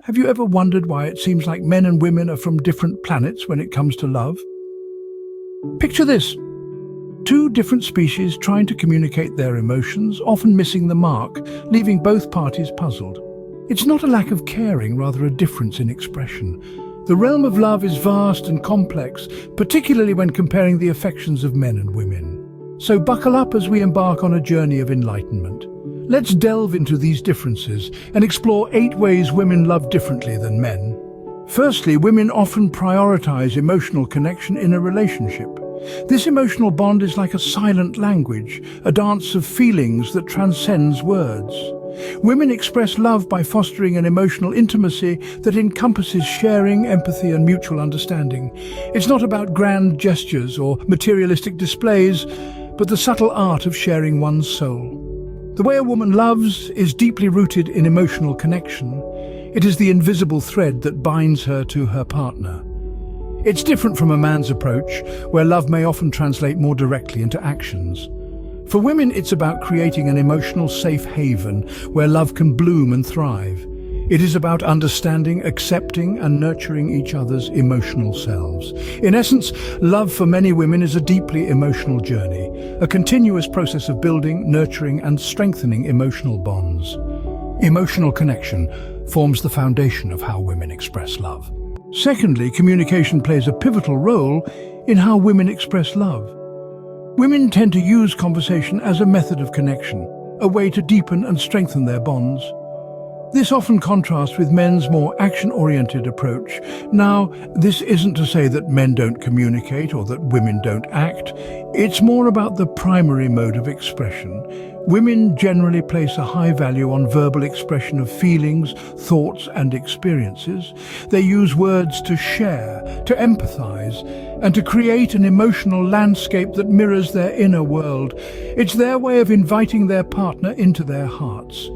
Have you ever wondered why it seems like men and women are from different planets when it comes to love? Picture this. Two different species trying to communicate their emotions, often missing the mark, leaving both parties puzzled. It's not a lack of caring, rather a difference in expression. The realm of love is vast and complex, particularly when comparing the affections of men and women. So buckle up as we embark on a journey of enlightenment. Let's delve into these differences and explore 8 ways women love differently than men. Firstly, women often prioritize emotional connection in a relationship. This emotional bond is like a silent language, a dance of feelings that transcends words. Women express love by fostering an emotional intimacy that encompasses sharing, empathy, and mutual understanding. It's not about grand gestures or materialistic displays, but the subtle art of sharing one's soul. The way a woman loves is deeply rooted in emotional connection. It is the invisible thread that binds her to her partner. It's different from a man's approach, where love may often translate more directly into actions. For women, it's about creating an emotional safe haven where love can bloom and thrive. It is about understanding, accepting, and nurturing each other's emotional selves. In essence, love for many women is a deeply emotional journey, a continuous process of building, nurturing, and strengthening emotional bonds. Emotional connection forms the foundation of how women express love. Secondly, communication plays a pivotal role in how women express love. Women tend to use conversation as a method of connection, a way to deepen and strengthen their bonds. This often contrasts with men's more action-oriented approach. Now, this isn't to say that men don't communicate or that women don't act. It's more about the primary mode of expression. Women generally place a high value on verbal expression of feelings, thoughts, and experiences. They use words to share, to empathize, and to create an emotional landscape that mirrors their inner world. It's their way of inviting their partner into their hearts.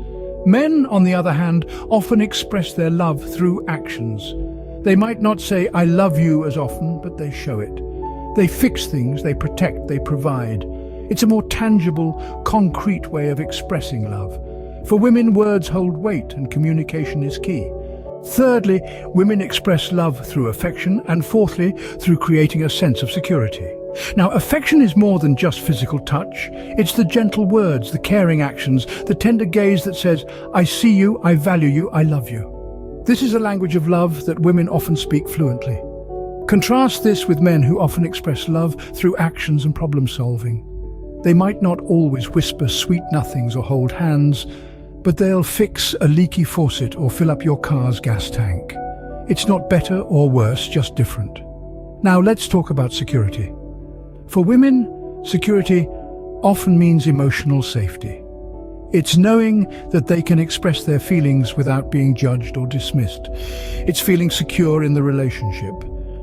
Men, on the other hand, often express their love through actions. They might not say, "I love you" as often, but they show it. They fix things, they protect, they provide. It's a more tangible, concrete way of expressing love. For women, words hold weight and communication is key. Thirdly, women express love through affection, and fourthly, through creating a sense of security. Now, affection is more than just physical touch. It's the gentle words, the caring actions, the tender gaze that says, "I see you, I value you, I love you." This is a language of love that women often speak fluently. Contrast this with men who often express love through actions and problem solving. They might not always whisper sweet nothings or hold hands, but they'll fix a leaky faucet or fill up your car's gas tank. It's not better or worse, just different. Now let's talk about security. For women, security often means emotional safety. It's knowing that they can express their feelings without being judged or dismissed. It's feeling secure in the relationship,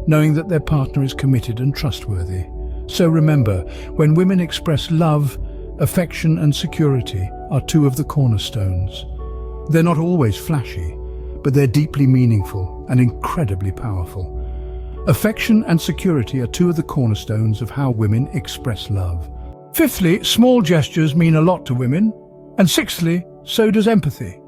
knowing that their partner is committed and trustworthy. So remember, when women express love, affection and security are 2 of the cornerstones. They're not always flashy, but they're deeply meaningful and incredibly powerful. Affection and security are 2 of the cornerstones of how women express love. Fifthly, small gestures mean a lot to women. And sixthly, so does empathy.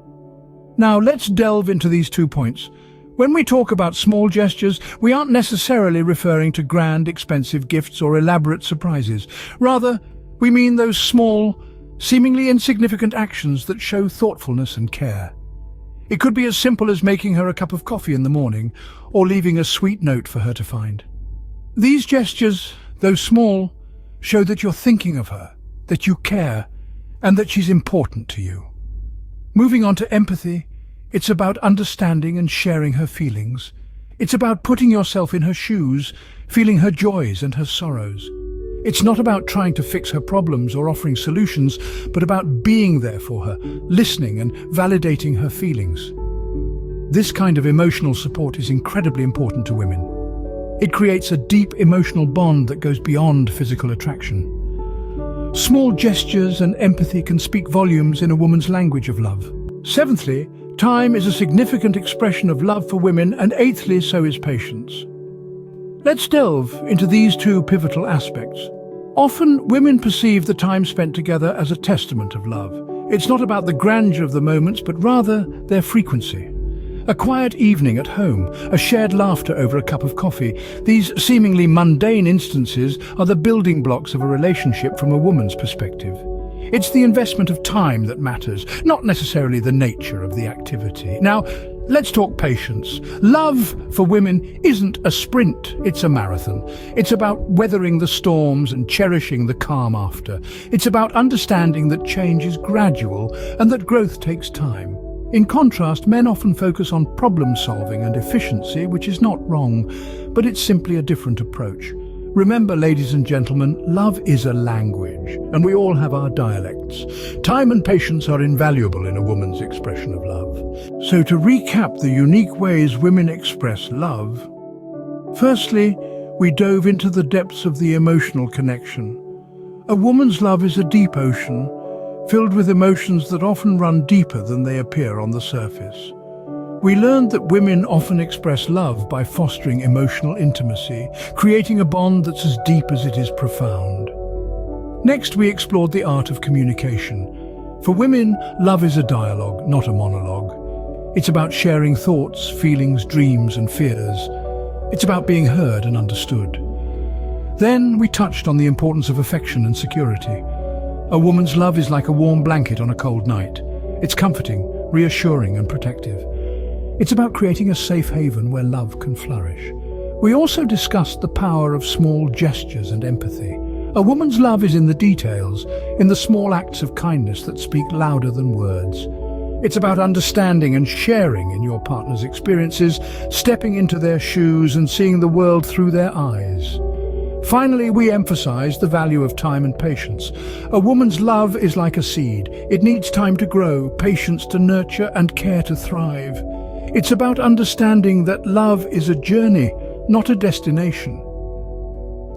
Now let's delve into these 2 points. When we talk about small gestures, we aren't necessarily referring to grand, expensive gifts or elaborate surprises. Rather, we mean those small, seemingly insignificant actions that show thoughtfulness and care. It could be as simple as making her a cup of coffee in the morning or leaving a sweet note for her to find. These gestures, though small, show that you're thinking of her, that you care, and that she's important to you. Moving on to empathy, it's about understanding and sharing her feelings. It's about putting yourself in her shoes, feeling her joys and her sorrows. It's not about trying to fix her problems or offering solutions, but about being there for her, listening and validating her feelings. This kind of emotional support is incredibly important to women. It creates a deep emotional bond that goes beyond physical attraction. Small gestures and empathy can speak volumes in a woman's language of love. Seventhly, time is a significant expression of love for women, and eighthly, so is patience. Let's delve into these 2 pivotal aspects. Often, women perceive the time spent together as a testament of love. It's not about the grandeur of the moments, but rather their frequency. A quiet evening at home, a shared laughter over a cup of coffee. These seemingly mundane instances are the building blocks of a relationship from a woman's perspective. It's the investment of time that matters, not necessarily the nature of the activity. Now, let's talk patience. Love for women isn't a sprint, it's a marathon. It's about weathering the storms and cherishing the calm after. It's about understanding that change is gradual and that growth takes time. In contrast, men often focus on problem solving and efficiency, which is not wrong, but it's simply a different approach. Remember, ladies and gentlemen, love is a language, and we all have our dialects. Time and patience are invaluable in a woman's expression of love. So to recap the unique ways women express love, firstly, we dove into the depths of the emotional connection. A woman's love is a deep ocean, filled with emotions that often run deeper than they appear on the surface. We learned that women often express love by fostering emotional intimacy, creating a bond that's as deep as it is profound. Next, we explored the art of communication. For women, love is a dialogue, not a monologue. It's about sharing thoughts, feelings, dreams, and fears. It's about being heard and understood. Then, we touched on the importance of affection and security. A woman's love is like a warm blanket on a cold night. It's comforting, reassuring, and protective. It's about creating a safe haven where love can flourish. We also discussed the power of small gestures and empathy. A woman's love is in the details, in the small acts of kindness that speak louder than words. It's about understanding and sharing in your partner's experiences, stepping into their shoes and seeing the world through their eyes. Finally, we emphasize the value of time and patience. A woman's love is like a seed. It needs time to grow, patience to nurture, and care to thrive. It's about understanding that love is a journey, not a destination.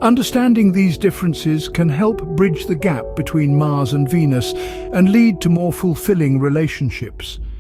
Understanding these differences can help bridge the gap between Mars and Venus and lead to more fulfilling relationships.